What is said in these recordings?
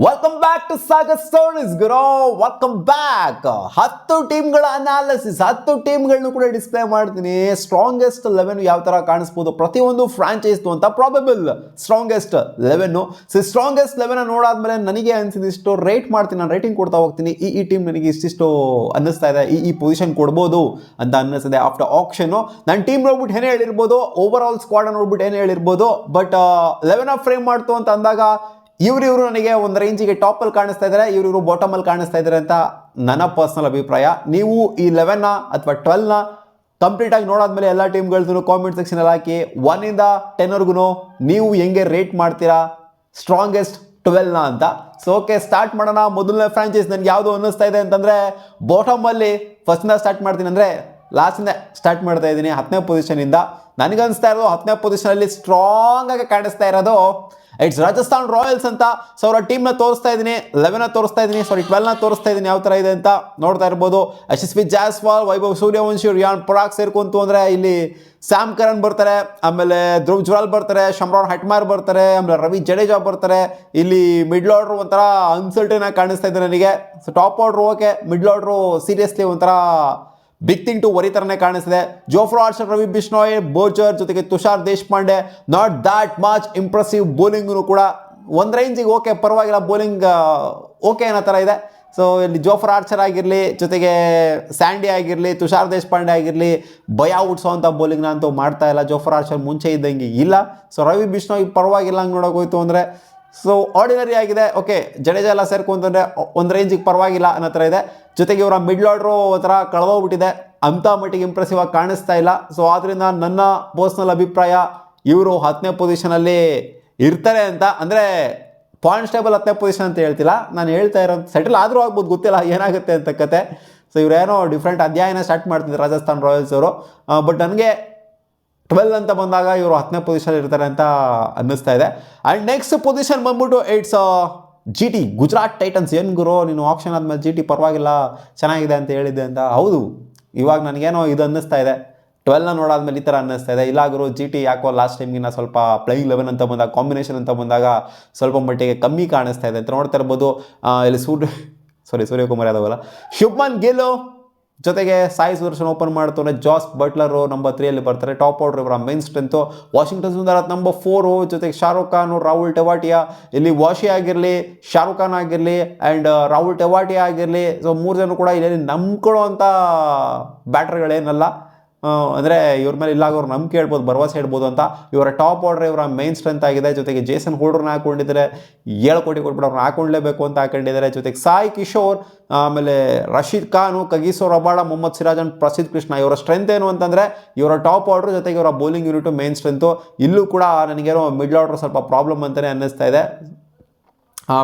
Welcome back to Sagar stories ಗುರು. Welcome back. 10 ಟೀಮ್ಗಳ analysis, 10 ಟೀಮ್ಗಳನ್ನು ಕೂಡ ಡಿಸ್ಪ್ಲೇ ಮಾಡ್ತೀನಿ. ಸ್ಟ್ರಾಂಗೆಸ್ಟ್ 11 ಯಾವ ತರ ಕಾಣಿಸ್ಬೋದು ಪ್ರತಿಯೊಂದು ಫ್ರಾಂಚೈಸ್ ಅಂತ ಪ್ರಾಬಬಲ್ ಸ್ಟ್ರಾಂಗೆಸ್ಟ್ 11. ಸ್ಟ್ರಾಂಗೆಸ್ಟ್ 11 ನೋಡಾದ್ಮೇಲೆ ನನಗೆ ಅನ್ಸಿದಿಷ್ಟು ರೇಟ್ ಮಾಡ್ತೀನಿ, ನಾನು ರೇಟಿಂಗ್ ಕೊಡ್ತಾ ಹೋಗ್ತೀನಿ. ಈ ಟೀಮ್ ನನಗೆ ಇಷ್ಟಿಷ್ಟು ಅನ್ನಿಸ್ತಾ ಇದೆ, ಈ ಪೊಸಿಷನ್ ಕೊಡ್ಬೋದು ಅಂತ ಅನ್ನಿಸ್ತಿದೆ ಆಫ್ಟರ್ ಆಕ್ಷನ್. ನನ್ನ ಟೀಮ್ ನೋಡ್ಬಿಟ್ಟು ಏನೇ ಹೇಳಿರ್ಬೋದು, ಓವರ್ ಆಲ್ ಸ್ಕ್ವಾಡ್ ನೋಡ್ಬಿಟ್ಟು ಏನೇ ಹೇಳಿರ್ಬೋದು, ಬಟ್ 11 ಫ್ರೇಮ್ ಮಾಡ್ತು ಅಂತ ಅಂದಾಗ ಇವರು ನನಗೆ ಒಂದು ರೇಂಜಿಗೆ ಟಾಪಲ್ಲಿ ಕಾಣಿಸ್ತಾ ಇದ್ದಾರೆ, ಇವರು ಬಾಟಮಲ್ಲಿ ಕಾಣಿಸ್ತಾ ಇದ್ದಾರೆ ಅಂತ ನನ್ನ ಪರ್ಸನಲ್ ಅಭಿಪ್ರಾಯ. ನೀವು ಈ 11ನ ಅಥವಾ 12ನ ಕಂಪ್ಲೀಟ್ ಆಗಿ ನೋಡಾದ್ಮೇಲೆ ಎಲ್ಲ ಟೀಮ್ಗಳದ್ದು ಕಾಮೆಂಟ್ ಸೆಕ್ಷನಲ್ಲಿ ಹಾಕಿ 1 ಇಂದ 10ವರೆಗೂ ನೀವು ಹೆಂಗೆ ರೇಟ್ ಮಾಡ್ತೀರಾ ಸ್ಟ್ರಾಂಗೆಸ್ಟ್ 12ನ ಅಂತ. ಸೊ ಓಕೆ, ಸ್ಟಾರ್ಟ್ ಮಾಡೋಣ. ಮೊದಲನೇ ಫ್ರಾಂಚೈಸ್ ನನಗೆ ಯಾವುದು ಅನ್ನಿಸ್ತಾ ಇದೆ ಅಂತಂದರೆ ಬಾಟಮಲ್ಲಿ ಫಸ್ಟಿಂದ ಸ್ಟಾರ್ಟ್ ಮಾಡ್ತೀನಿ, ಅಂದರೆ ಲಾಸ್ಟಿಂದ ಸ್ಟಾರ್ಟ್ ಮಾಡ್ತಾ ಇದ್ದೀನಿ 10ನೇ ಪೊಸಿಷನಿಂದ. ನನಗನ್ನಿಸ್ತಾ ಇರೋದು 10ನೇ ಪೊಸಿಷನಲ್ಲಿ ಸ್ಟ್ರಾಂಗ್ ಆಗಿ ಕಾಣಿಸ್ತಾ ಇರೋದು ಇಟ್ಸ್ ರಾಜಸ್ಥಾನ್ ರಾಯಲ್ಸ್ ಅಂತ. ಸೊ ಅವರ ಟೀಮ್ನ ತೋರಿಸ್ತಾ ಇದ್ದೀನಿ, 11ನ ತೋರಿಸ್ತಾ ಇದ್ದೀನಿ, 12ನ ತೋರಿಸ್ತಾ ಇದ್ದೀನಿ ಯಾವ ಥರ ಇದೆ ಅಂತ ನೋಡ್ತಾ ಇರ್ಬೋದು. ಯಶಸ್ವಿ ಜಾಸ್ವಾಲ್, ವೈಭವ್ ಸೂರ್ಯವಂಶಿ, ರಿಯಾನ್ ಪರಾಗ್ ಸೇರ್ಕೊಂತು ಅಂದರೆ ಇಲ್ಲಿ ಸ್ಯಾಮ್ ಕರನ್ ಬರ್ತಾರೆ, ಆಮೇಲೆ ಧ್ರುವ್ ಜುರಾಲ್ ಬರ್ತಾರೆ, ಶಮ್ರಾನ್ ಹಟ್ಮಾರ್ ಬರ್ತಾರೆ, ಆಮೇಲೆ ರವಿ ಜಡೇಜಾ ಬರ್ತಾರೆ. ಇಲ್ಲಿ ಮಿಡ್ಲ್ ಆರ್ಡ್ರು ಒಂಥರ ಅನ್ಸರ್ಟನ್ ಆಗಿ ಕಾಣಿಸ್ತಾ ಇದೆ ನನಗೆ. So top order okay, middle order seriously ಒಂಥರ ಬಿಗ್ ಥಿಂಗ್ ಟು ವರಿ ಥರನೇ ಕಾಣಿಸ್ತಿದೆ. ಜೋಫ್ರಾ ಆರ್ಚರ್, ರವಿ ಬಿಷ್ಣೋಯ್, ಬೋರ್ಜರ್ ಜೊತೆಗೆ Tushar Deshpande, not that much impressive. Bowling ಕೂಡ ಒಂದು ರೇಂಜಿಗೆ ಓಕೆ, ಪರವಾಗಿಲ್ಲ, ಬೌಲಿಂಗ್ ಓಕೆ ಅನ್ನೋ ಥರ ಇದೆ. ಸೊ ಇಲ್ಲಿ ಜೋಫ್ರಾ ಆರ್ಚರ್ ಆಗಿರಲಿ, ಜೊತೆಗೆ ಸ್ಯಾಂಡಿ ಆಗಿರಲಿ, ತುಷಾರ್ ದೇಶಪಾಂಡೆ ಆಗಿರಲಿ, ಭಯ ಹುಡ್ಸೋವಂಥ ಬೌಲಿಂಗ್ನ ಅಂತೂ ಮಾಡ್ತಾ ಇಲ್ಲ. ಜೋಫ್ರಾ ಆರ್ಚರ್ ಮುಂಚೆ ಇದ್ದಂಗೆ ಇಲ್ಲ. ಸೊ ರವಿ ಬಿಷ್ಣೋಯ್ ಪರವಾಗಿಲ್ಲ ಹಂಗೆ ನೋಡೋಕೆ ಹೋಯ್ತು ಅಂದರೆ. ಸೊ ಆರ್ಡಿನರಿ ಆಗಿದೆ, ಓಕೆ. ಜಡೇಜಾ ಎಲ್ಲ ಸೇರ್ಕೊಂತಂದರೆ ಒಂದು ರೇಂಜಿಗೆ ಪರವಾಗಿಲ್ಲ ಅನ್ನೋ ಥರ ಇದೆ. ಜೊತೆಗೆ ಇವರ ಮಿಡ್ಲ್ ಆರ್ಡ್ರು ಒಂಥರ ಕಳೆದೋಗ್ಬಿಟ್ಟಿದೆ, ಅಂಥ ಮಟ್ಟಿಗೆ ಇಂಪ್ರೆಸಿವ್ ಆಗಿ ಕಾಣಿಸ್ತಾ ಇಲ್ಲ. ಸೊ ಆದ್ದರಿಂದ ನನ್ನ ಪರ್ಸ್ನಲ್ ಅಭಿಪ್ರಾಯ ಇವರು 10ನೇ ಪೊಸಿಷನಲ್ಲಿ ಇರ್ತಾರೆ ಅಂತ. ಅಂದರೆ ಪಾಯಿಂಟ್ಸ್ ಟೇಬಲ್ 10ನೇ ಪೊಸಿಷನ್ ಅಂತ ಹೇಳ್ತಿಲ್ಲ, ನಾನು ಹೇಳ್ತಾ ಇರೋ ಸೆಟಲ್ ಆದರೂ ಆಗ್ಬೋದು, ಗೊತ್ತಿಲ್ಲ ಏನಾಗುತ್ತೆ ಅಂತ ಕತೆ. ಸೊ ಇವರೇನೋ ಡಿಫ್ರೆಂಟ್ ಅಧ್ಯಾಯನ ಸ್ಟಾರ್ಟ್ ಮಾಡ್ತಿದ್ದಾರೆ ರಾಜಸ್ಥಾನ್ ರಾಯಲ್ಸ್ ಅವರು. ಬಟ್ ನನಗೆ 12 ಅಂತ ಬಂದಾಗ ಇವರು 10ನೇ ಪೊಸಿಷನ್ ಇರ್ತಾರೆ ಅಂತ ಅನ್ನಿಸ್ತಾ ಇದೆ. ಆ್ಯಂಡ್ ನೆಕ್ಸ್ಟ್ ಪೊಸಿಷನ್ ಬಂದ್ಬಿಟ್ಟು ಇಟ್ಸ್ GT ಗುಜರಾತ್ ಟೈಟನ್ಸ್. ಏನು ಗುರು ನೀನು ಆಪ್ಷನ್ ಆದಮೇಲೆ GT ಪರವಾಗಿಲ್ಲ ಚೆನ್ನಾಗಿದೆ ಅಂತ ಹೇಳಿದ್ದೆ ಅಂತ. ಹೌದು, ಇವಾಗ ನನಗೇನೋ ಇದು ಅನ್ನಿಸ್ತಾ ಇದೆ, 12ನ ನೋಡಾದ್ಮೇಲೆ ಈ ಥರ ಅನ್ನಿಸ್ತಾ ಇದೆ. ಇಲ್ಲ ಗುರು, GT ಯಾಕೋ ಲಾಸ್ಟ್ ಟೈಮ್ಗಿನ್ನ ಸ್ವಲ್ಪ ಪ್ಲೇಯಿಂಗ್ 11 ಅಂತ ಬಂದಾಗ, ಕಾಂಬಿನೇಷನ್ ಅಂತ ಬಂದಾಗ ಸ್ವಲ್ಪ ಮಟ್ಟಿಗೆ ಕಮ್ಮಿ ಕಾಣಿಸ್ತಾ ಇದೆ ಅಂತ ನೋಡ್ತಾ ಇರ್ಬೋದು. ಇಲ್ಲಿ ಸೂರ್ಯಕುಮಾರ್ ಯಾದವ್ ಅಲ್ಲ, ಶುಭ್ಮನ್ ಗಿಲ್ ಜೊತೆಗೆ ಸಾಯಿ ಸುದರ್ಶನ್ ಓಪನ್ ಮಾಡ್ತಾರೆ. ಜಾಸ್ ಬಟ್ಲರು ನಂಬರ್ 3 ಬರ್ತಾರೆ. ಟಾಪ್ ಆರ್ಡರ್ ಇವರ main strength. Washington Sundar number 4, ಜೊತೆಗೆ ಶಾರುಖ್ ಖಾನ್, ರಾಹುಲ್ ಟೆವಾಟಿಯಾ. ಇಲ್ಲಿ ವಾಶಿ ಆಗಿರಲಿ, ಶಾರುಖ್ ಖಾನ್ ಆಗಿರಲಿ ಆ್ಯಂಡ್ ರಾಹುಲ್ ಟೆವಾಟಿಯಾ ಆಗಿರಲಿ, ಸೊ 3 ಜನ ಕೂಡ ಇಲ್ಲಿ ನಂಬ್ಕೊಳ್ಳೋ ಅಂಥ ಬ್ಯಾಟ್ರ್ಗಳೇನಲ್ಲ. ಅಂದರೆ ಇವ್ರ ಮೇಲೆ ಇಲ್ಲಾಗ ನಂಬಿಕೆ ಹೇಳ್ಬೋದು, ಭರವಸೆ ಹೇಳ್ಬೋದು ಅಂತ. ಇವರ ಟಾಪ್ ಆರ್ಡರ್ ಇವರ ಮೈನ್ ಸ್ಟ್ರೆಂತ್ ಆಗಿದೆ. ಜೊತೆಗೆ ಜೇಸನ್ ಹೋಲ್ಡರ್ನ ಹಾಕೊಂಡಿದ್ದಾರೆ, 7 ಕೋಟಿ ಕೊಟ್ಬಿಟ್ಟು ಅವ್ರನ್ನ ಹಾಕೊಳ್ಳೇಬೇಕು ಅಂತ ಹಾಕೊಂಡಿದ್ದಾರೆ. ಜೊತೆಗೆ ಸಾಯಿ ಕಿಶೋರ್, ಆಮೇಲೆ ರಶೀದ್ ಖಾನು, ಕಗೀಸೋ ರಬಾಡ, ಮೊಹಮ್ಮದ್ ಸಿರಾಜನ್, ಪ್ರಸಿದ್ಧ ಕೃಷ್ಣ. ಇವರ ಸ್ಟ್ರೆಂತ್ ಏನು ಅಂತಂದರೆ ಇವರ ಟಾಪ್ ಆರ್ಡರ್ ಜೊತೆಗೆ ಇವರ ಬೌಲಿಂಗ್ ಯೂನಿಟು ಮೈನ್ ಸ್ಟ್ರೆಂತು. ಇಲ್ಲೂ ಕೂಡ ನನಗೇನೋ ಮಿಡ್ಲ್ ಆರ್ಡರ್ ಸ್ವಲ್ಪ ಪ್ರಾಬ್ಲಮ್ ಅಂತಲೇ ಅನ್ನಿಸ್ತಾ ಇದೆ.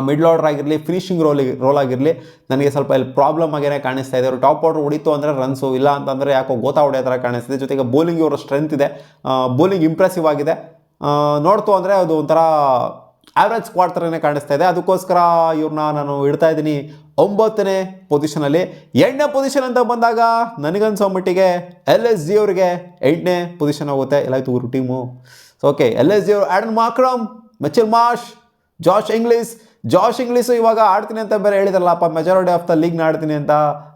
ಮಿಡ್ಲ್ ಆರ್ಡರ್ ಆಗಿರಲಿ, ಫಿನಿಶಿಂಗ್ ರೋಲ್ ಆಗಿರಲಿ, ನನಗೆ ಸ್ವಲ್ಪ ಇಲ್ಲಿ ಪ್ರಾಬ್ಲಮ್ ಆಗೇನೆ ಕಾಣಿಸ್ತಾ ಇದೆ. ಅವರು ಟಾಪ್ ಆರ್ಡರ್ ಹೊಡಿತು ಅಂದರೆ ರನ್ಸು, ಇಲ್ಲ ಅಂತಂದರೆ ಯಾಕೋ ಗೋತಾ ಹೊಡೆಯೋ ಥರ ಕಾಣಿಸ್ತಿದೆ. ಜೊತೆಗೆ ಬೌಲಿಂಗ್ ಇವರ ಸ್ಟ್ರೆಂತ್ ಇದೆ, ಬೌಲಿಂಗ್ ಇಂಪ್ರೆಸಿವ್ ಆಗಿದೆ. ನೋಡ್ತು ಅಂದರೆ ಅದು ಒಂಥರ ಆವ್ರೇಜ್ ಸ್ಕ್ವಾಡ್ ಥರನೇ ಕಾಣಿಸ್ತಾ ಇದೆ. ಅದಕ್ಕೋಸ್ಕರ ಇವ್ರನ್ನ ನಾನು ಇಡ್ತಾ ಇದ್ದೀನಿ 9ನೇ ಪೊಸಿಷನಲ್ಲಿ. 8ನೇ ಪೊಸಿಷನ್ ಅಂತ ಬಂದಾಗ ನನಗನ್ಸೋ ಮಟ್ಟಿಗೆ LSG ಅವರಿಗೆ 8ನೇ ಪೊಸಿಷನ್ ಆಗುತ್ತೆ. ಎಲ್ಲಾಯ್ತು ಇವರು ಟೀಮು. ಸೊ ಓಕೆ, LSG ಅವರು add-on ಮಾಕ್ರಮ್, Mitchell Marsh, Josh English ಇವಾಗ ಆಡ್ತೀನಿ ಅಂತ ಬೇರೆ ಹೇಳಿದಾರಲ್ಲಪ್ಪ, ಮೆಜಾರಿಟಿ ಆಫ್ ದ ಲೀಗ್ನ ಆಡ್ತೀನಿ ಅಂತ.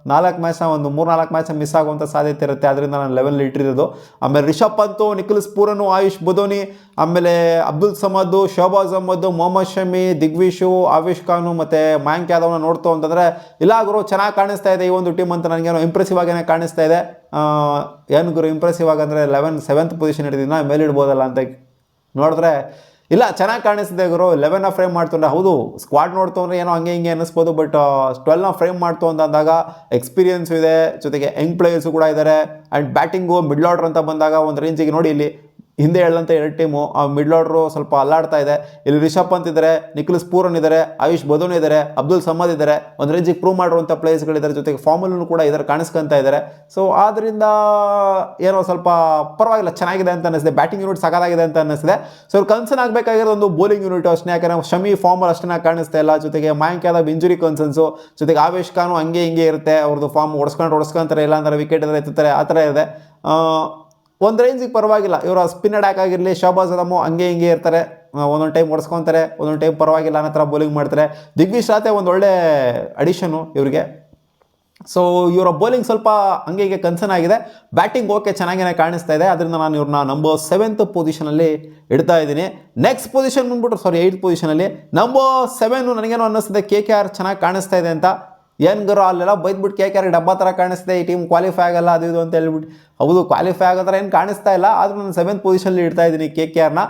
4 ಮ್ಯಾಚ್ನ ಒಂದು 3-4 ಮ್ಯಾಚ್ ಮಿಸ್ ಆಗುವಂಥ ಸಾಧ್ಯತೆ ಇರುತ್ತೆ, ಅದರಿಂದ ನಾನು 11 ಇಟ್ಟಿರೋದು. ಆಮೇಲೆ ರಿಷಬ್ ಪಂತು, ನಿಖಿಲ್ಸ್ ಪೂರನು, ಆಯುಷ್ ಬುದೋನಿ, ಆಮೇಲೆ ಅಬ್ದುಲ್ ಸಮದ್ದು, ಶಹಬಾಜ್ ಅಹ್ಮದ್, ಮೊಹಮ್ಮದ್ ಶಮಿ, ದಿಗ್ವಿಶು, ಆವೇಶ್ ಖಾನು ಮತ್ತು ಮಯಾಂಕ್ ಯಾದವ್ನ ನೋಡ್ತು ಅಂತಂದರೆ ಇಲ್ಲ ಗುರು ಚೆನ್ನಾಗಿ ಕಾಣಿಸ್ತಾ ಇದೆ ಈ ಒಂದು ಟೀಮ್ ಅಂತ. ನನಗೇನೋ ಇಂಪ್ರೆಸಿವ್ ಆಗೇನೆ ಕಾಣಿಸ್ತಾ ಇದೆ. ಏನು ಗುರು ಇಂಪ್ರೆಸಿವ್ ಆಗಂದರೆ 7th ಪೊಸಿಷನ್ ಹಿಡಿದಿನ ಮೇಲೆ ಇಡ್ಬೋದಲ್ಲ ಅಂತ ನೋಡಿದ್ರೆ ಇಲ್ಲ, ಚೆನ್ನಾಗಿ ಕಾಣಿಸ್ತಿದೆ ಗುರು. 11ನ ಫ್ರೇಮ್ ಮಾಡ್ಕೊಂಡ್ರೆ ಹೌದು, ಸ್ಕ್ವಾಡ್ ನೋಡ್ತು ಅಂದರೆ ಏನೋ ಹಂಗೆ ಹಿಂಗೆ ಅನ್ನಿಸ್ಬೋದು, ಬಟ್ 12ನ ಫ್ರೇಮ್ ಮಾಡ್ತು ಅಂತ ಅಂದಾಗ ಎಕ್ಸ್ಪೀರಿಯನ್ಸು ಇದೆ, ಜೊತೆಗೆ ಯಂಗ್ ಪ್ಲೇಯರ್ಸು ಕೂಡ ಇದ್ದಾರೆ. ಆ್ಯಂಡ್ ಬ್ಯಾಟಿಂಗು ಮಿಡ್ಲ್ ಆರ್ಡರ್ ಅಂತ ಬಂದಾಗ ಒಂದು ರೇಂಜಿಗೆ ನೋಡಿ, ಇಲ್ಲಿ ಹಿಂದೆ ಹೇಳಂತ 2 ಟೀಮು, ಆ ಮಿಡ್ಲ್ ಆರ್ಡ್ರು ಸ್ವಲ್ಪ ಅಲ್ಲಾಡ್ತಾ ಇದೆ. ಇಲ್ಲಿ ರಿಷಬ್ ಪಂತ್ ಇದ್ದಾರೆ, ನಿಖಿಲ್ಸ್ ಪೂರನ್ ಇದ್ದಾರೆ, ಆಯುಷ್ ಬದೋನ್ ಇದ್ದಾರೆ, ಅಬ್ದುಲ್ ಸಮದ್ ಇದ್ದಾರೆ, ಒಂದು ರೇಂಜಿಗೆ ಪ್ರೂವ್ ಮಾಡಿರುವಂಥ ಪ್ಲೇಯರ್ಸ್ಗಳಿದ್ದಾರೆ. ಜೊತೆಗೆ ಫಾರ್ಮಲ್ಲೂ ಕೂಡ ಇದ್ದಾರೆ, ಕಾಣಿಸ್ಕೊತಾ ಇದ್ದಾರೆ. ಸೊ ಆದ್ದರಿಂದ ಏನೋ ಸ್ವಲ್ಪ ಪರವಾಗಿಲ್ಲ, ಚೆನ್ನಾಗಿದೆ ಅಂತ ಅನ್ನಿಸಿದೆ. ಬ್ಯಾಟಿಂಗ್ ಯೂನಿಟ್ ಸಕಾಲಾಗಿದೆ ಅಂತ ಅನ್ನಿಸಿದೆ. ಸೊ ಇವ್ರು ಕನ್ಸರ್ನ್ ಆಗಬೇಕಾಗಿರೋದು ಒಂದು ಬೌಲಿಂಗ್ ಯೂನಿಟ್ ಅಷ್ಟೇ, ಯಾಕಂದರೆ ಶಮಿ ಫಾರ್ಮಲ್ಲಿ ಅಷ್ಟೇ ಕಾಣಿಸ್ತಾ ಇಲ್ಲ. ಜೊತೆಗೆ ಮಯಾಂಕ್ ಯಾದವ್ ಇಂಜುರಿ ಕನ್ಸರ್ನ್ಸು, ಜೊತೆಗೆ ಆವೇಶ್ ಖಾನು ಹಂಗೆ ಹಿಂಗೆ ಇರುತ್ತೆ, ಅವ್ರದ್ದು ಫಾರ್ಮ್ ಹೊಡ್ಸ್ಕೊಂತಾರೆ, ಇಲ್ಲ ಅಂದರೆ ವಿಕೆಟ್ ಇದ್ರೆ ಎತ್ತುತ್ತಾರೆ, ಆ ಥರ ಇದೆ. ಒಂದು ರೇಂಜಿಗೆ ಪರವಾಗಿಲ್ಲ. ಇವರ ಸ್ಪಿನ್ ಅಟ್ಯಾಕ್ ಆಗಿರಲಿ, ಶಹಬಾಜ್ ಅಹ್ಮದ್ ಹಂಗೆ ಹಿಂಗೆ ಇರ್ತಾರೆ. ಒಂದೊಂದು ಟೈಮ್ ಹೊಡ್ಸ್ಕೊತಾರೆ, ಒಂದೊಂದು ಟೈಮ್ ಪರವಾಗಿಲ್ಲ ಅನ್ನೋ ಥರ ಬೌಲಿಂಗ್ ಮಾಡ್ತಾರೆ. ದಿಗ್ವಿಶ್ ರಾತೆ ಒಂದು ಒಳ್ಳೆ ಅಡಿಷನು ಇವ್ರಿಗೆ. ಸೊ ಇವರ ಬೌಲಿಂಗ್ ಸ್ವಲ್ಪ ಹಂಗೆ ಹೀಗೆ ಕನ್ಸರ್ನ್ ಆಗಿದೆ. ಬ್ಯಾಟಿಂಗ್ ಓಕೆ ಚೆನ್ನಾಗೇ ಕಾಣಿಸ್ತಾ ಇದೆ, ಅದರಿಂದ ನಾನು ಇವ್ರನ್ನ ನಂಬರ್ 7th ಪೊಸಿಷನಲ್ಲಿ ಇಡ್ತಾ ಇದ್ದೀನಿ. ನೆಕ್ಸ್ಟ್ ಪೊಸಿಷನ್ ಬಂದ್ಬಿಟ್ಟು 8th ಪೊಸಿಷನಲ್ಲಿ ನಂಬರ್ 7 ನನಗೇನೋ ಅನ್ನಿಸ್ತದೆ KKR ಚೆನ್ನಾಗಿ ಕಾಣಿಸ್ತಾ ಇದೆ ಅಂತ. ಏನು ಗುರು ಅಲ್ಲೆಲ್ಲ ಬೈದ್ಬಿಟ್ಟು KKR ಡಬ್ಬಾ ಥರ ಕಾಣಿಸ್ತಿದೆ, ಈ ಟೀಮ್ ಕ್ವಾಲಿಫೈ ಆಗಲ್ಲ ಅದು ಇದು ಅಂತ ಹೇಳ್ಬಿಟ್ಟು. ಹೌದು ಕ್ವಾಲಿಫೈ ಆಗೋ ಥರ ಏನು ಕಾಣಿಸ್ತಾ ಇಲ್ಲ, ಆದರೂ ನಾನು 7th ಪೊಸಿಷನಲ್ಲಿ ಇಡ್ತಾ ಇದ್ದೀನಿ KKRನ.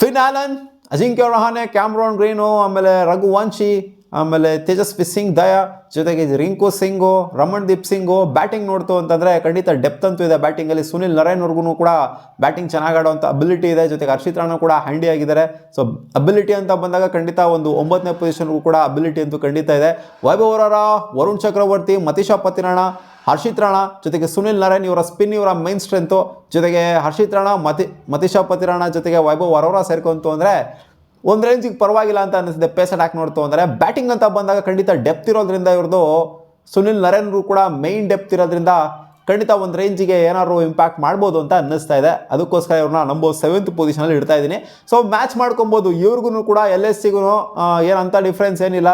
Finn Allen, Ajinkya Rahane, Cameron Green, ಆಮೇಲೆ ರಘುವಂಶಿ, ಆಮೇಲೆ ತೇಜಸ್ವಿ ಸಿಂಗ್ ದಯಾ, ಜೊತೆಗೆ ರಿಂಕು ಸಿಂಗು, ರಮಣ್ದೀಪ್ ಸಿಂಗು. ಬ್ಯಾಟಿಂಗ್ ನೋಡ್ತು ಅಂತಂದರೆ ಖಂಡಿತ ಡೆಪ್ತ್ ಅಂತೂ ಇದೆ ಬ್ಯಾಟಿಂಗಲ್ಲಿ. ಸುನಿಲ್ ನರೇನ್ವರ್ಗೂ ಕೂಡ ಬ್ಯಾಟಿಂಗ್ ಚೆನ್ನಾಗಿ ಆಡೋವಂಥ ಅಬಿಲಿಟಿ ಇದೆ, ಜೊತೆಗೆ ಹರ್ಷಿತ್ ರಾಣಾ ಕೂಡ ಹ್ಯಾಂಡಿ ಆಗಿದ್ದಾರೆ. ಸೊ ಅಬಿಲಿಟಿ ಅಂತ ಬಂದಾಗ ಖಂಡಿತ ಒಂದು 9ನೇ ಪೊಸಿಷನ್ಗೂ ಕೂಡ ಅಬಿಲಿಟಿ ಅಂತೂ ಖಂಡಿತ ಇದೆ. ವೈಭವ್ ಹೊರಾರ, ವರುಣ್ ಚಕ್ರವರ್ತಿ, ಮತೀಶಾ ಪತಿರಾಣ, ಹರ್ಷಿತ್ ರಾಣಾ, ಜೊತೆಗೆ ಸುನಿಲ್ ನರೇನ್ ಇವರ ಸ್ಪಿನ್ ಇವರ ಮೈನ್ ಸ್ಟ್ರೆಂತು, ಜೊತೆಗೆ ಹರ್ಷಿತ್ ರಾಣಾ, ಮತೀಶಾ ಪತಿರಾಣ ಜೊತೆಗೆ ವೈಭವ್ ಹೊರಾರ ಸೇರ್ಕೊಂತು ಅಂದರೆ ಒಂದು ರೇಂಜಿಗೆ ಪರವಾಗಿಲ್ಲ ಅಂತ ಅನ್ನಿಸಿದೆ. ಪೇಸ್ ಅಟ್ಯಾಕ್ ನೋಡ್ತು ಅಂದರೆ. ಬ್ಯಾಟಿಂಗ್ ಅಂತ ಬಂದಾಗ ಖಂಡಿತ ಡೆಪ್ತ್ ಇರೋದ್ರಿಂದ ಇವ್ರದ್ದು ಸುನಿಲ್ ನರೇನ್ರು ಕೂಡ ಮೈನ್ ಡೆಪ್ತ್ ಇರೋದ್ರಿಂದ ಖಂಡಿತ ಒಂದು ರೇಂಜಿಗೆ ಏನಾದ್ರು ಇಂಪ್ಯಾಕ್ಟ್ ಮಾಡ್ಬೋದು ಅಂತ ಅನ್ನಿಸ್ತಾ ಇದೆ. ಅದಕ್ಕೋಸ್ಕರ ಇವ್ರನ್ನ ನಂಬರ್ 7th ಪೊಸಿಷನಲ್ಲಿ ಇಡ್ತಾ ಇದ್ದೀನಿ. ಸೊ ಮ್ಯಾಚ್ ಮಾಡ್ಕೊಬೋದು ಇವ್ರಿಗೂ ಕೂಡ LSCಗೂ ಏನಂತ ಡಿಫ್ರೆನ್ಸ್ ಏನಿಲ್ಲ.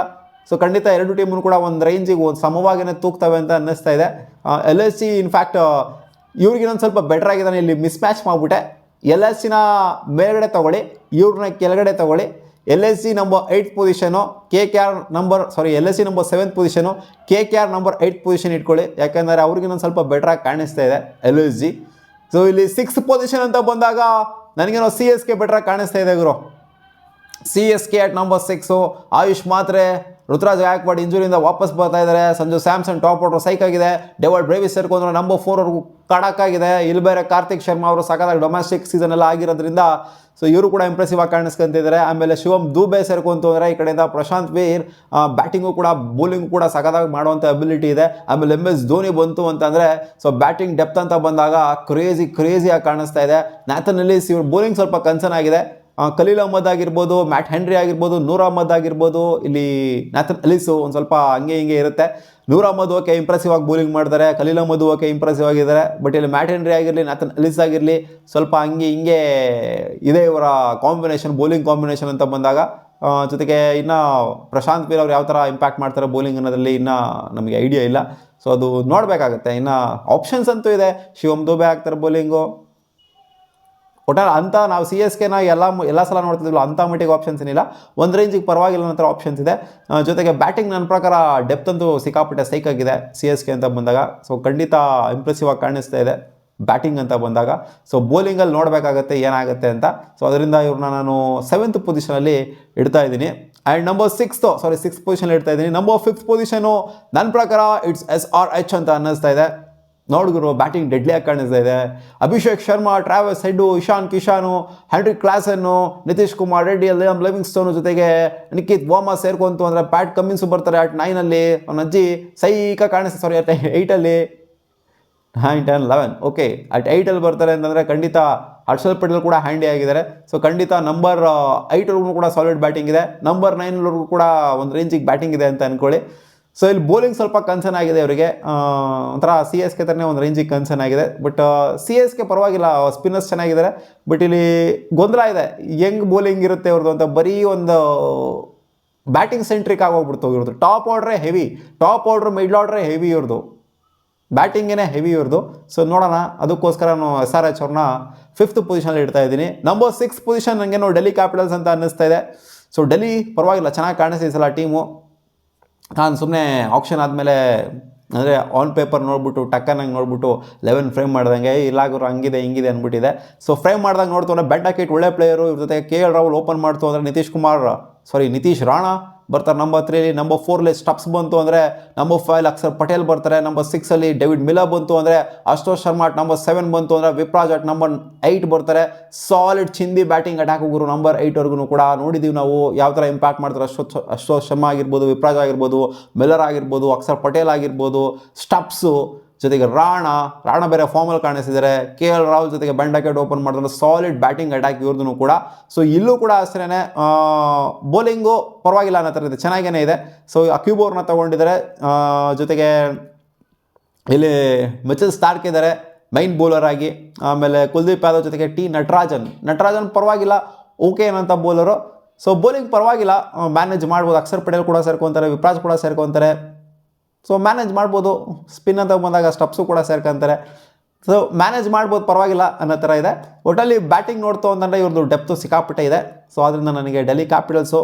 ಸೊ ಖಂಡಿತ ಎರಡು ಟೀಮು ಕೂಡ ಒಂದು ರೇಂಜಿಗೆ ಒಂದು ಸಮವಾಗಿನೇ ತೂಗ್ತವೆ ಅಂತ ಅನ್ನಿಸ್ತಾ ಇದೆ. LSC ಇನ್ಫ್ಯಾಕ್ಟ್ ಇವ್ರಿಗಿನ್ನೊಂದು ಸ್ವಲ್ಪ ಬೆಟರ್ ಆಗಿದ್ದಾನೆ. ಇಲ್ಲಿ ಮಿಸ್ ಮ್ಯಾಚ್ ಮಾಡಿಬಿಟ್ಟೆ. LSCನ ಮೇಲ್ಗಡೆ ತೊಗೊಳ್ಳಿ, ಇವ್ರನ್ನ ಕೆಳಗಡೆ ತೊಗೊಳ್ಳಿ. LSC number 8th position, LSC number 7th position, KKR number 8th position ಇಟ್ಕೊಳ್ಳಿ. ಯಾಕೆಂದರೆ ಅವ್ರಿಗಿನ್ನೊಂದು ಸ್ವಲ್ಪ ಬೆಟ್ರಾಗಿ ಕಾಣಿಸ್ತಾ ಇದೆ LSG. ಸೊ ಇಲ್ಲಿ 6th ಪೊಸಿಷನ್ ಅಂತ ಬಂದಾಗ ನನಗೇನೋ CSK ಬೆಟ್ರಾಗಿ ಕಾಣಿಸ್ತಾ ಇದೆ ಗುರು. CSK at number 6. ಆಯುಷ್ ಮಾತ್ರೆ, ಋತುರಾಜ್ ಗಾಯಕ್ವಾಡ್ ಇಂಜುರಿಯಿಂದ ವಾಪಸ್ ಬರ್ತಾ ಇದ್ದಾರೆ. ಸಂಜು ಸ್ಯಾಮ್ಸನ್ ಟಾಪ್ ಆರ್ಡರ್ ಸೈಕ್ ಆಗಿದೆ. ಡೆವಾಲ್ಡ್ ಬ್ರೇವಿಸ್ ಸೇರ್ಕೊಂಡ್ರೆ ನಂಬರ್ 4 ಕಡಕ್ಕಾಗಿದೆ. ಇಲ್ಲಿ ಬೇರೆ ಕಾರ್ತಿಕ್ ಶರ್ಮಾ ಅವರು ಸಖತ್ತಾಗಿ ಡೊಮೆಸ್ಟಿಕ್ ಸೀಸನ್ ಎಲ್ಲ ಆಗಿರೋದ್ರಿಂದ ಸೊ ಇವರು ಕೂಡ ಇಂಪ್ರೆಸಿವ್ ಆಗಿ ಕಾಣಿಸ್ಕೊಂತಿದ್ದಾರೆ. ಆಮೇಲೆ ಶಿವಮ್ ದೂಬೆ ಸೇರ್ಕೊಂತು ಅಂದರೆ ಈ ಕಡೆಯಿಂದ ಪ್ರಶಾಂತ್ ವೀರ್ ಬ್ಯಾಟಿಂಗು ಕೂಡ ಬೌಲಿಂಗು ಕೂಡ ಸಖತ್ತಾಗಿ ಮಾಡುವಂಥ ಅಬಿಲಿಟಿ ಇದೆ. ಆಮೇಲೆ MS ಧೋನಿ ಬಂತು ಅಂತಂದರೆ ಸೊ ಬ್ಯಾಟಿಂಗ್ ಡೆಪ್ತ್ ಅಂತ ಬಂದಾಗ ಕ್ರೇಜಿಯಾಗಿ ಕಾಣಿಸ್ತಾ ಇದೆ. ನ್ಯಾಥನ್ ಎಲಿಸ್ ಇವ್ರ ಬೌಲಿಂಗ್ ಸ್ವಲ್ಪ ಕನ್ಸರ್ನ್ ಆಗಿದೆ. ಖಲೀಲ್ ಅಹ್ಮದ್ ಆಗಿರ್ಬೋದು, ಮ್ಯಾಟ್ ಹೆನ್ರಿ ಆಗಿರ್ಬೋದು, ನೂರ್ ಅಹ್ಮದ್ ಆಗಿರ್ಬೋದು. ಇಲ್ಲಿ ನ್ಯಾಥನ್ ಎಲಿಸು ಒಂದು ಸ್ವಲ್ಪ ಹಂಗೆ ಹಿಂಗೆ ಇರುತ್ತೆ. ನೂರ್ ಅಹ್ಮದ್ ಓಕೆ ಇಂಪ್ರೆಸಿವ್ ಆಗಿ ಬೌಲಿಂಗ್ ಮಾಡ್ತಾರೆ, ಖಲೀಲ್ ಅಹ್ಮದ್ ಓಕೆ ಇಂಪ್ರೆಸಿವ್ ಆಗಿದ್ದಾರೆ. ಬಟ್ ಇಲ್ಲಿ ಮ್ಯಾಟ್ ಹೆನ್ರಿ ಆಗಿರಲಿ, ನ್ಯಾಥನ್ ಎಲಿಸ್ ಆಗಿರಲಿ ಸ್ವಲ್ಪ ಹಂಗೆ ಹಿಂಗೆ ಇದೆ ಇವರ ಕಾಂಬಿನೇಷನ್, ಬೌಲಿಂಗ್ ಕಾಂಬಿನೇಷನ್ ಅಂತ ಬಂದಾಗ. ಜೊತೆಗೆ ಇನ್ನು ಪ್ರಶಾಂತ್ ವೀರ್ ಅವ್ರು ಯಾವ ಥರ ಇಂಪ್ಯಾಕ್ಟ್ ಮಾಡ್ತಾರೆ ಬೌಲಿಂಗ್ ಅನ್ನೋದ್ರಲ್ಲಿ ಇನ್ನೂ ನಮಗೆ ಐಡಿಯಾ ಇಲ್ಲ. ಸೊ ಅದು ನೋಡಬೇಕಾಗತ್ತೆ. ಇನ್ನು ಆಪ್ಷನ್ಸ್ ಅಂತೂ ಇದೆ. ಶಿವಮ್ ದೂಬೆ ಆಗ್ತಾರೆ ಬೌಲಿಂಗು. ಒಟ್ಟಾರೆ ಅಂತ ನಾವು CSKನ ಎಲ್ಲ ಸಲ ನೋಡ್ತಿದ್ವಲ್ಲ ಅಂಥ ಮಟ್ಟಿಗೆ ಆಪ್ಷನ್ಸ್ ಏನಿಲ್ಲ. ಒಂದು ರೇಂಜಿಗೆ ಪರವಾಗಿಲ್ಲ ಅನ್ನೋ ಆಪ್ಷನ್ಸ್ ಇದೆ. ಜೊತೆಗೆ ಬ್ಯಾಟಿಂಗ್ ನನ್ನ ಪ್ರಕಾರ ಡೆಪ್ತ್ ಅಂತೂ ಸಿಕ್ಕಾಪಟ್ಟೆ ಸೈಕ್ ಆಗಿದೆ CSK ಅಂತ ಬಂದಾಗ. ಸೊ ಖಂಡಿತ ಇಂಪ್ರೆಸಿವ್ ಆಗಿ ಕಾಣಿಸ್ತಾ ಇದೆ ಬ್ಯಾಟಿಂಗ್ ಅಂತ ಬಂದಾಗ. ಸೊ ಬೌಲಿಂಗಲ್ಲಿ ನೋಡಬೇಕಾಗತ್ತೆ ಏನಾಗುತ್ತೆ ಅಂತ. ಸೊ ಅದರಿಂದ ಇವ್ರನ್ನ ನಾನು 7th ಪೊಸಿಷನಲ್ಲಿ ಇಡ್ತಾ ಇದ್ದೀನಿ. ಆ್ಯಂಡ್ ನಂಬರ್ 6th ಪೊಸಿಷನಲ್ಲಿ ಇಡ್ತಾ ಇದ್ದೀನಿ. ನಂಬರ್ 5th ಪೊಸಿಷನು ನನ್ನ ಪ್ರಕಾರ ಇಟ್ಸ್ SRH ಅಂತ ಅನ್ನಿಸ್ತಾ ಇದೆ. ನೋಡಿದ್ರು ಬ್ಯಾಟಿಂಗ್ ಡೆಡ್ಲಿಯಾಗಿ ಕಾಣಿಸ್ತಾ ಇದೆ. Abhishek Sharma, Travis Head, Ishan Kishan, Heinrich Klaasen, Nitish Kumar Reddy, Liam Livingstone, ಜೊತೆಗೆ ನಿಖಿತ್ ವಾಮಾ ಸೇರ್ಕೊಂತು ಅಂದರೆ ಪ್ಯಾಟ್ ಕಮಿನ್ಸು ಬರ್ತಾರೆ ಅಟ್ 9ಅಲ್ಲಿ. ಅವನ ಅಜ್ಜಿ ಸೈಕ ಕಾಣಿಸ್ತಾರೆ ಅಟ್ 8ಅಲ್ಲಿ. 9, 10, 11 ಓಕೆ ಅಟ್ 8ಅಲ್ಲಿ ಬರ್ತಾರೆ ಅಂತಂದರೆ ಖಂಡಿತ ಹರ್ಷಲ್ ಪಟೇಲ್ ಕೂಡ ಹ್ಯಾಂಡಿ ಆಗಿದ್ದಾರೆ. ಸೊ ಖಂಡಿತ ನಂಬರ್ 8ವರೆಗೂ ಕೂಡ ಸಾಲಿಡ್ ಬ್ಯಾಟಿಂಗ್ ಇದೆ. ನಂಬರ್ 9ವರೆಗೂ ಕೂಡ ಒಂದು ರೇಂಜಿಗೆ ಬ್ಯಾಟಿಂಗ್ ಇದೆ ಅಂತ ಅಂದ್ಕೊಳ್ಳಿ. ಸೊ ಇಲ್ಲಿ ಬೌಲಿಂಗ್ ಸ್ವಲ್ಪ ಕನ್ಸರ್ನ್ ಆಗಿದೆ ಅವರಿಗೆ. ಒಂಥರ CSK ಥರನೇ ಒಂದು ರೇಂಜಿಗೆ ಕನ್ಸರ್ನ್ ಆಗಿದೆ. ಬಟ್ CSK ಪರವಾಗಿಲ್ಲ, ಸ್ಪಿನ್ನರ್ಸ್ ಚೆನ್ನಾಗಿದ್ದಾರೆ. ಬಟ್ ಇಲ್ಲಿ ಗೊಂದಲ ಇದೆ, ಹೆಂಗೆ ಬೌಲಿಂಗ್ ಇರುತ್ತೆ ಅವ್ರದ್ದು ಅಂತ. ಬರೀ ಒಂದು ಬ್ಯಾಟಿಂಗ್ ಸೆಂಟ್ರಿಕ್ ಆಗೋಗ್ಬಿಡ್ತು ಇವ್ರದ್ದು. ಟಾಪ್ ಆರ್ಡ್ರೇ ಹೆವಿ, ಮಿಡ್ಲ್ ಆರ್ಡ್ರೇ ಹೆವಿ ಇವ್ರದ್ದು, ಬ್ಯಾಟಿಂಗೇನೆ ಹೆವಿ ಇವ್ರದ್ದು. ಸೊ ನೋಡೋಣ, ಅದಕ್ಕೋಸ್ಕರ ನಾನು SRH ಅವ್ರನ್ನ 5th ಪೊಸಿಷನಲ್ಲಿ ಇಡ್ತಾ ಇದ್ದೀನಿ. ನಂಬರ್ 6th ಪೊಸಿಷನ್ ನನಗೇನೋ ಡೆಲ್ಲಿ ಕ್ಯಾಪಿಟಲ್ಸ್ ಅಂತ ಅನ್ನಿಸ್ತಾ ಇದೆ. ಸೊ ಡೆಲ್ಲಿ ಪರವಾಗಿಲ್ಲ, ಚೆನ್ನಾಗಿ ಕಾಣಿಸ್ತಾ ಈ ಸಲ ಟೀಮು. ನಾನು ಸುಮ್ಮನೆ ಆಪ್ಷನ್ ಆದಮೇಲೆ ಅಂದರೆ ಆನ್ ಪೇಪರ್ ನೋಡ್ಬಿಟ್ಟು ಟಕ್ಕನಾಗಿ ನೋಡ್ಬಿಟ್ಟು 11 ಫ್ರೇಮ್ ಮಾಡ್ದಂಗೆ ಇಲ್ಲಾಗರು ಹಂಗಿದೆ ಹಿಂಗಿದೆ ಅಂದ್ಬಿಟ್ಟಿದೆ. ಸೊ ಫ್ರೇಮ್ ಮಾಡ್ದಂಗೆ ನೋಡ್ತು ಅಂದರೆ ಬೆಂಟಾಕಿಟ್ ಒಳ್ಳೆ ಪ್ಲೇಯರು. ಇವ್ರ ಜೊತೆ KL ರಾಹುಲ್ ಓಪನ್ ಮಾಡ್ತು ಅಂದರೆ ನಿತೀಶ್ ರಾಣಾ ಬರ್ತಾರೆ ನಂಬರ್ 3. ನಂಬರ್ 4ಅಲ್ಲಿ ಸ್ಟಪ್ಸ್ ಬಂತು ಅಂದರೆ ನಂಬರ್ 5 ಅಕ್ಷರ್ ಪಟೇಲ್ ಬರ್ತಾರೆ. ನಂಬರ್ 6ಅಲ್ಲಿ ಡೇವಿಡ್ ಮಿಲ್ಲರ್ ಬಂತು ಅಂದರೆ ಅಶೋಕ್ ಶರ್ಮಾ ಅಟ್ ನಂಬರ್ 7 ಬಂತು ಅಂದರೆ ವಿಪ್ರಾಜ್ ಅಟ್ ನಂಬರ್ 8 ಬರ್ತಾರೆ. ಸಾಲಿಡ್ ಚಿಂದಿ ಬ್ಯಾಟಿಂಗ್ ಅಟ್ಯಾಕ್ ಹೋಗೋರು ನಂಬರ್ 8ವರೆಗೂ ಕೂಡ ನೋಡಿದ್ದೀವಿ ನಾವು ಯಾವ ಥರ ಇಂಪ್ಯಾಕ್ಟ್ ಮಾಡ್ತಾರೆ. ಅಶೋಕ್ ಶರ್ಮಾ ಆಗಿರ್ಬೋದು, ವಿಪ್ರಾಜ್ ಆಗಿರ್ಬೋದು, ಮಿಲ್ಲರ್ ಆಗಿರ್ಬೋದು, ಅಕ್ಷರ್ ಪಟೇಲ್ ಆಗಿರ್ಬೋದು, ಸ್ಟಪ್ಸು, ಜೊತೆಗೆ ರಾಣಾ ಬೇರೆ ಫಾರ್ಮಲ್ಲಿ ಕಾಣಿಸ್ತಿದ್ದಾರೆ. KL ರಾಹುಲ್ ಜೊತೆಗೆ ಬೆಂಟಾಕಿಟ್ ಓಪನ್ ಮಾಡಿದ್ರೆ ಸಾಲಿಡ್ ಬ್ಯಾಟಿಂಗ್ ಅಟ್ಯಾಕ್ ಇವ್ರದ್ದು ಕೂಡ. ಸೊ ಇಲ್ಲೂ ಕೂಡ ಅಷ್ಟೇ ಬೌಲಿಂಗು ಪರವಾಗಿಲ್ಲ ಅನ್ನೋ ಥರ ಇದೆ, ಚೆನ್ನಾಗೇ ಇದೆ. ಸೊ ಅಕ್ಯೂಬ್ ಅವ್ರನ್ನ ತೊಗೊಂಡಿದ್ದಾರೆ. ಜೊತೆಗೆ ಇಲ್ಲಿ ಮಿಚೆಲ್ ಸ್ಟಾರ್ಕ್ ಇದ್ದಾರೆ ಮೈನ್ ಬೌಲರ್ ಆಗಿ. ಆಮೇಲೆ ಕುಲ್ದೀಪ್ ಯಾದವ್ ಜೊತೆಗೆ ನಟರಾಜನ್ ಪರವಾಗಿಲ್ಲ, ಓಕೆ ಏನಂತ ಬೌಲರು. ಸೊ ಬೌಲಿಂಗ್ ಪರವಾಗಿಲ್ಲ, ಮ್ಯಾನೇಜ್ ಮಾಡ್ಬೋದು. ಅಕ್ಷರ್ ಪಟೇಲ್ ಕೂಡ ಸೇರ್ಕೊತಾರೆ, ವಿಪ್ರಾಜ್ ಕೂಡ ಸೇರ್ಕೊತಾರೆ. ಸೊ ಮ್ಯಾನೇಜ್ ಮಾಡ್ಬೋದು. ಸ್ಪಿನ್ ಅಂತ ಬಂದಾಗ ಸ್ಟಪ್ಸು ಕೂಡ ಸೇರ್ಕೊಂತಾರೆ. ಸೊ ಮ್ಯಾನೇಜ್ ಮಾಡ್ಬೋದು, ಪರವಾಗಿಲ್ಲ ಅನ್ನೋ ಥರ ಇದೆ. ಒಟ್ಟಲ್ಲಿ ಬ್ಯಾಟಿಂಗ್ ನೋಡ್ತು ಅಂತಂದರೆ ಇವ್ರದ್ದು ಡೆಪ್ತು ಸಿಕ್ಕಾಪಟ್ಟೆ ಇದೆ. ಸೊ ಅದರಿಂದ ನನಗೆ ಡೆಲ್ಲಿ ಕ್ಯಾಪಿಟಲ್ಸು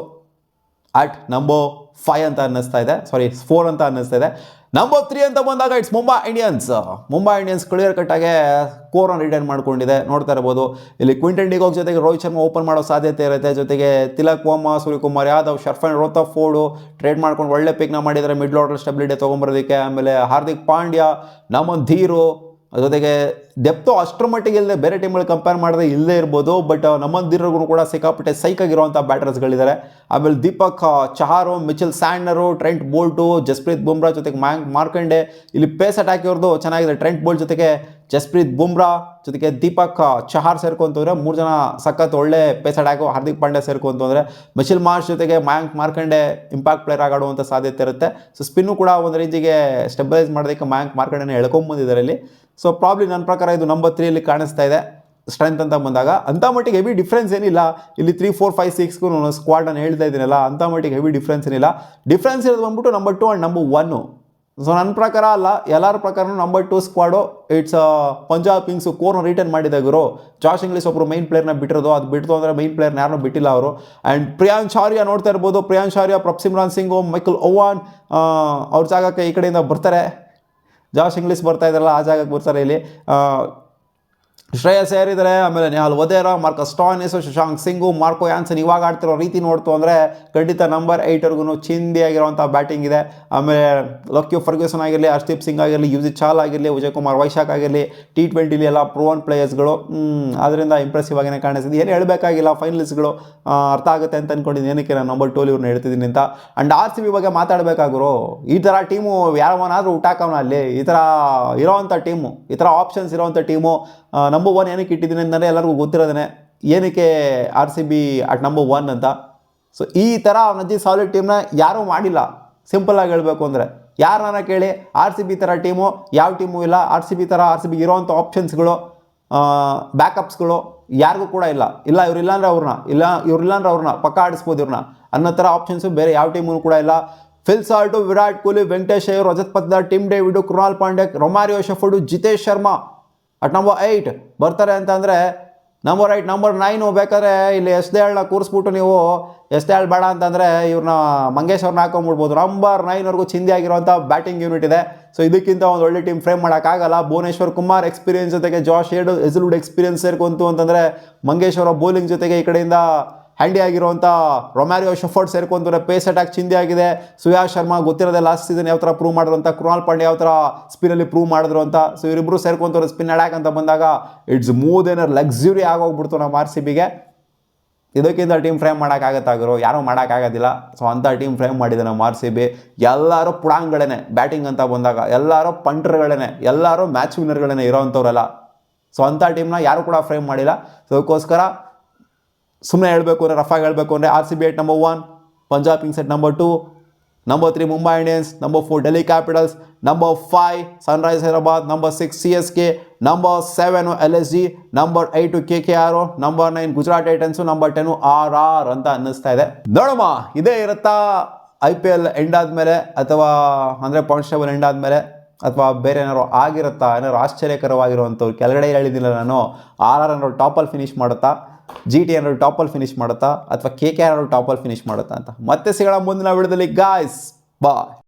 ಅಟ್ ನಂಬರ್ 5 ಅಂತ ಅನ್ನಿಸ್ತಾ ಇದೆ, 4 ಅಂತ ಅನ್ನಿಸ್ತಾ ಇದೆ. ನಂಬರ್ 3 ಅಂತ ಬಂದಾಗ ಇಟ್ಸ್ ಮುಂಬೈ ಇಂಡಿಯನ್ಸ್ ಕ್ಲಿಯರ್ ಕಟ್ಟಾಗೆ ಸ್ಕೋರ್ನ ರಿಟೈನ್ ಮಾಡ್ಕೊಂಡಿದೆ. ನೋಡ್ತಾ ಇರ್ಬೋದು ಇಲ್ಲಿ ಕ್ವಿಂಟನ್ ಡಿಕಾಕ್ ಜೊತೆಗೆ ರೋಹಿತ್ ಶರ್ಮಾ ಓಪನ್ ಮಾಡೋ ಸಾಧ್ಯತೆ ಇರುತ್ತೆ. ಜೊತೆಗೆ ತಿಲಕ್ ವರ್ಮಾ, ಸೂರ್ಯಕುಮಾರ್ ಯಾದವ್, ಶರ್ಫನ್ ರೋಥರ್ಫೋರ್ಡು ಟ್ರೇಡ್ ಮಾಡ್ಕೊಂಡು ಒಳ್ಳೆ ಪಿಕ್ನ ಮಾಡಿದ್ದಾರೆ ಮಿಡ್ಲ್ ಆರ್ಡರ್ ಸ್ಟೆಬಿಲಿಟಿ ತೊಗೊಂಬರೋದಕ್ಕೆ. ಆಮೇಲೆ ಹಾರ್ದಿಕ್ ಪಾಂಡ್ಯ, ನಮನ್ ಧೀರು, ಜೊತೆಗೆ ಡೆಪ್ತು ಅಷ್ಟರ ಮಟ್ಟಿಗೆ ಇಲ್ಲದೆ ಬೇರೆ ಟೀಮ್ಗಳು ಕಂಪೇರ್ ಮಾಡಿದ್ರೆ ಇಲ್ಲದೇ ಇರ್ಬೋದು. ಬಟ್ ನಮನ್ ಧೀರ್ಗೂ ಕೂಡ ಸಿಕ್ಕಾಪಟ್ಟೆ ಸೈಕಾಗಿರುವಂಥ ಬ್ಯಾಟರ್ಸ್ಗಳಿದ್ದಾರೆ. ಆಮೇಲೆ Deepak Chahar, Mitchell Santner, Trent Boult, Jasprit Bumrah ಜೊತೆಗೆ ಮಾರ್ಕಂಡೆ. ಇಲ್ಲಿ ಪೇಸ್ ಅಟ್ಯಾಕ್ ಇವ್ರದ್ದು ಚೆನ್ನಾಗಿದೆ. ಟ್ರೆಂಟ್ ಬೋಲ್ಟ್ ಜೊತೆಗೆ ಜಸ್ಪ್ರೀತ್ ಬುಮ್ರಾ ಜೊತೆಗೆ ದೀಪಕ್ ಚಹಾರ್ ಸೇರ್ಕೊಂತಂದ್ರೆ 3 ಜನ ಸಖತ್ ಒಳ್ಳೆ ಪೇಸ್ ಅಟ್ಯಾಕು. ಹಾರ್ದಿಕ್ ಪಾಂಡ್ಯ ಸೇರ್ಕೊಂತಂದರೆ ಮಿಚೆಲ್ ಮಾರ್ಷ್ ಜೊತೆಗೆ ಮಾರ್ಕಂಡೆ ಇಂಪ್ಯಾಕ್ಟ್ ಪ್ಲೇಯರ್ ಆಗಾಡುವಂಥ ಸಾಧ್ಯತೆ ಇರುತ್ತೆ. ಸೊ ಸ್ಪಿನ್ನು ಕೂಡ ಒಂದು ರೇಂಜಿಗೆ ಸ್ಟೆಬಿಲೈಸ್ ಮಾಡೋದಕ್ಕೆ ಮಾರ್ಕಂಡೆನ ಎಳ್ಕೊಂಬಂದಿದ್ದಾರೆ ಇಲ್ಲಿ. ಸೊ ಪ್ರಾಬ್ಲಿ ನನ್ನ ಪ್ರಕಾರ ಇದು ನಂಬರ್ 3 ಕಾಣಿಸ್ತಾ ಇದೆ ಸ್ಟ್ರೆಂತ್ ಅಂತ ಬಂದಾಗ. ಅಂಥ ಮಟ್ಟಿಗೆ ಹೆವಿ ಡಿಫ್ರೆನ್ಸ್ ಏನಿಲ್ಲ ಇಲ್ಲಿ. 3, 4, 5, 6 ಸ್ಕ್ವಾಡ್ ನಾನು ಹೇಳ್ತಾ ಇದ್ದೀನಲ್ಲ, ಅಂಥ ಮಟ್ಟಿಗೆ ಹೆವಿ ಡಿಫ್ರೆನ್ಸ್ ಏನಿಲ್ಲ. ಡಿಫ್ರೆನ್ಸ್ ಇರೋದು ಬಂದ್ಬಿಟ್ಟು ನಂಬರ್ 2 ಆ್ಯಂಡ್ ನಂಬರ್ 1. ಸೊ ನನ್ನ ಪ್ರಕಾರ ಅಲ್ಲ, ಎಲ್ಲರ ಪ್ರಕಾರನೂ number 2 squad it's Punjab Kings ಕೋರ್ನ ರಿಟರ್ನ್ ಮಾಡಿದಾಗರು. ಜಾಶ್ ಇಂಗ್ಲಿಷ್ ಒಬ್ಬರು ಮೈನ್ ಪ್ಲೇಯರ್ನ ಬಿಟ್ಟಿರೋದು, ಅದು ಬಿಡ್ತು ಅಂದರೆ ಮೈನ್ ಪ್ಲೇಯರ್ನ ಯಾರನ್ನೂ ಬಿಟ್ಟಿಲ್ಲ ಅವರು. ಆ್ಯಂಡ್ ಪ್ರಿಯಾಂಶ್ ಆರ್ಯ ನೋಡ್ತಾ ಇರ್ಬೋದು. ಪ್ರಿಯಾಂಶ್ ಆರ್ಯ, ಪ್ರಭ್ಸಿಮ್ರಾನ್ ಸಿಂಗು, ಮೈಕಲ್ ಓವಾನ್ ಅವ್ರ ಜಾಗಕ್ಕೆ ಈ ಕಡೆಯಿಂದ ಬರ್ತಾರೆ. ಜಾಶ್ ಇಂಗ್ಲಿಷ್ ಬರ್ತಾ ಇದ್ದಾರಲ್ಲ ಆ ಜಾಗಕ್ಕೆ ಬರ್ತಾರೆ ಇಲ್ಲಿ. ಶ್ರೇಯಸ್ ಅಯ್ಯರ್ ಇದ್ದಾರೆ, ಆಮೇಲೆ ನೆಹಾಲ್ ವಧೇರಾ, ಮಾರ್ಕಸ್ ಸ್ಟಾಯ್ನಿಸ್, ಶಶಾಂಕ್ ಸಿಂಗು, ಮಾರ್ಕೋ ಯಾನ್ಸನ್ ಇವಾಗ ಆಡ್ತಿರೋ ರೀತಿ ನೋಡ್ತು ಅಂದರೆ ಖಂಡಿತ ನಂಬರ್ 8 ಚಿಂದಿಯಾಗಿರುವಂಥ ಬ್ಯಾಟಿಂಗ್ ಇದೆ. ಆಮೇಲೆ ಲಕ್ಯೂ ಫರ್ಗ್ಯೂಸನ್ ಆಗಿರಲಿ, ಹರ್ಷದೀಪ್ ಸಿಂಗ್ ಆಗಿರಲಿ, ಯುಜಿ ಚಾಲ್ ಆಗಿರಲಿ, ವಿಜಯ್ ಕುಮಾರ್ ವೈಶಾಖ್ ಆಗಿರಲಿ, T20 ಎಲ್ಲ ಪ್ರೂವನ್ ಪ್ಲೇಯರ್ಸ್ಗಳು. ಅದರಿಂದ ಇಂಪ್ರೆಸಿವ್ ಆಗಿನೇ ಕಾಣಿಸ್ತಿದೆ. ಏನು ಹೇಳಬೇಕಾಗಿಲ್ಲ, ಫೈನಲಿಸ್ಟ್ಗಳು ಅರ್ಥ ಆಗುತ್ತೆ ಅಂತ ಅಂದ್ಕೊಂಡಿದ್ದೀನಿ. ಏನಕ್ಕೆ ನಾನು ನಂಬರ್ 2 ಇವ್ರನ್ನ ಹೇಳ್ತಿದ್ದೀನಿ ಅಂತ. ಆ್ಯಂಡ್ RCB ಬಗ್ಗೆ ಮಾತಾಡಬೇಕಾದ್ರು, ಈ ಥರ ಟೀಮು ಯಾವನಾದರೂ ಊಟಾಕವನ ಅಲ್ಲಿ, ಈ ಥರ ಇರೋವಂಥ ಟೀಮು, ಈ ಥರ ಆಪ್ಷನ್ಸ್ ಇರೋವಂಥ ಟೀಮು ನಂಬರ್ 1 ಏನಕ್ಕೆ ಇಟ್ಟಿದ್ದೀನಿ ಅಂದರೆ ಎಲ್ಲರಿಗೂ ಗೊತ್ತಿರೋದೇ ಏನಕ್ಕೆ RCB ಅಟ್ ನಂಬರ್ 1 ಅಂತ. ಸೊ ಈ ಥರ ನಜ್ಜಿ ಸಾಲಿಡ್ ಟೀಮ್ನ ಯಾರೂ ಮಾಡಿಲ್ಲ. ಸಿಂಪಲ್ಲಾಗಿ ಹೇಳಬೇಕು ಅಂದರೆ ಯಾರನ್ನ ಕೇಳಿ RCB ಥರ ಟೀಮು ಯಾವ ಟೀಮು ಇಲ್ಲ. RCB ಇರೋವಂಥ ಆಪ್ಷನ್ಸ್ಗಳು, ಬ್ಯಾಕಪ್ಸ್ಗಳು ಯಾರಿಗೂ ಕೂಡ ಇಲ್ಲ. ಇವರಿಲ್ಲ ಅಂದರೆ ಅವ್ರನ್ನ ಪಕ್ಕ ಆಡಿಸ್ಬೋದು ಇವ್ರನ್ನ ಅನ್ನೋ ಥರ ಆಪ್ಷನ್ಸು ಬೇರೆ ಯಾವ ಟೀಮೂ ಕೂಡ ಇಲ್ಲ. Phil Salt, Virat Kohli, Venkatesh Iyer, Rajat Patidar, Tim David, Krunal Pandya, Romario Shepherd, Jitesh Sharma at number 8 ಬರ್ತಾರೆ ಅಂತಂದರೆ ನಂಬರ್ 8, ನಂಬರ್ 9 ಬೇಕಾದ್ರೆ ಇಲ್ಲಿ SDLನ ಕೂರಿಸ್ಬಿಟ್ಟು ನೀವು SDL ಬೇಡ ಅಂತಂದರೆ ಇವ್ರನ್ನ ಮಂಗೇಶ್ ಅವ್ರನ್ನ ಹಾಕೊಂಡ್ಬಿಡ್ಬೋದು. ನಂಬರ್ 9 ಚಿಂದಿ ಆಗಿರುವಂಥ ಬ್ಯಾಟಿಂಗ್ ಯೂನಿಟ್ ಇದೆ. ಸೊ ಇದಕ್ಕಿಂತ ಒಂದು ಒಳ್ಳೆ ಟೀಮ್ ಫ್ರೇಮ್ ಮಾಡೋಕ್ಕಾಗಲ್ಲ. ಭುವನೇಶ್ವರ್ ಕುಮಾರ್ ಎಕ್ಸ್ಪೀರಿಯನ್ಸ್ ಜೊತೆಗೆ ಜಾಶ್ ಹೆಜಲ್ವುಡ್ ಎಕ್ಸ್ಪೀರಿಯನ್ಸ್ ಸೇರ್ಕೊಂತು ಅಂತಂದರೆ ಮಂಗೇಶ್ ಅವರ ಬೌಲಿಂಗ್ ಜೊತೆಗೆ ಈ ಕಡೆಯಿಂದ ಹ್ಯಾಂಡಿ ಆಗಿರುವಂಥ ರೊಮ್ಯಾರಿಯೋ ಶೆಫರ್ಡ್ ಸೇರ್ಕೊಂತಾರೆ. ಪೇಸ್ ಅಟ್ಯಾಕ್ ಚಿಂದಿ ಆಗಿದೆ. ಸುಯಾಶ್ ಶರ್ಮಾ ಗೊತ್ತಿರೋದೆ ಲಾಸ್ಟ್ ಸೀಸನ್ ಯಾವ ಥರ ಪ್ರೂವ್ ಮಾಡಿದ್ರು ಅಂತ, ಕೃಣಾಲ್ ಪಾಂಡ್ಯ ಯಾವ ಥರ ಸ್ಪಿನಲ್ಲಿ ಪ್ರೂವ್ ಮಾಡಿದ್ರು ಅಂತ. ಸೊ ಇವರಿಬ್ಬರು ಸೇರ್ಕೊಂತಾರೆ ಸ್ಪಿನ್ ಅಟ್ಯಾಕ್ ಅಂತ ಬಂದಾಗ ಇಟ್ಸ್ ಮೂವ್ ಏನರ್ ಲಕ್ಸುರಿ ಆಗೋಗ್ಬಿಡ್ತು ನಮ್ಮ RCBಗೆ. ಇದಕ್ಕಿಂತ ಟೀಮ್ ಫ್ರೇಮ್ ಮಾಡೋಕ್ಕಾಗತ್ತಾಗಿರೋ ಯಾರೂ ಮಾಡೋಕ್ಕಾಗೋದಿಲ್ಲ. ಸೊ ಅಂಥ ಟೀಮ್ ಫ್ರೇಮ್ ಮಾಡಿದೆ ನಮ್ಮ RCB. ಎಲ್ಲರೂ ಪುಡಾಂಗ್ಗಳೇ ಬ್ಯಾಟಿಂಗ್ ಅಂತ ಬಂದಾಗ, ಎಲ್ಲರೂ ಪಂಟ್ರ್ಗಳೇ, ಎಲ್ಲರೂ ಮ್ಯಾಚ್ ವಿನ್ನರ್ಗಳೇ ಇರೋವಂಥವ್ರೆಲ್ಲ. ಸೊ ಅಂಥ ಟೀಮ್ನ ಯಾರೂ ಕೂಡ ಫ್ರೇಮ್ ಮಾಡಿಲ್ಲ. ಸೊ ಅದಕ್ಕೋಸ್ಕರ ಸುಮ್ಮನೆ ಹೇಳಬೇಕು ಅಂದರೆ, ರಫಾಗಿ ಹೇಳಬೇಕು ಅಂದರೆ RCB at number 1, Punjab Kings at number 2, number 3 Mumbai Indians, number 4 Delhi Capitals, number 5 Sunrise Hyderabad, number 6 CSK, number 7 LSG, number 8 KKR, number 9 Gujarat Titans, number 10 RR ಅಂತ ಅನ್ನಿಸ್ತಾ ಇದೆ. ನೋಡಮ್ಮ ಇದೇ ಇರುತ್ತಾ IPL ಎಂಡ್ ಆದಮೇಲೆ, ಅಥವಾ ಅಂದರೆ ಪಾಯಿಂಟ್ಸ್ ಟೇಬಲ್ ಎಂಡ್ ಆದಮೇಲೆ, ಅಥವಾ ಬೇರೆ ಏನಾರು ಆಗಿರುತ್ತಾ, ಏನಾದ್ರು ಆಶ್ಚರ್ಯಕರವಾಗಿರುವಂಥವ್ರು. ಕೆಳಗಡೆ ಹೇಳಿದ್ದಿಲ್ಲ ನಾನು, RR ಏನಾದ್ರು ಟಾಪಲ್ಲಿ ಫಿನಿಷ್ ಮಾಡುತ್ತಾ, GT ಏನಾದ್ರು ಟಾಪಲ್ಲಿ ಫಿನಿಷ್ ಮಾಡುತ್ತಾ, ಅಥವಾ KKR ಏನಾದ್ರು ಟಾಪಲ್ಲಿ ಫಿನಿಷ್ ಮಾಡುತ್ತಾ ಅಂತ. ಮತ್ತೆ ಸಿಗೋಣ ಮುಂದಿನ ವಿಡಿಯೋದಲ್ಲಿ ಗಾಯ್ಸ್. ಬಾಯ್.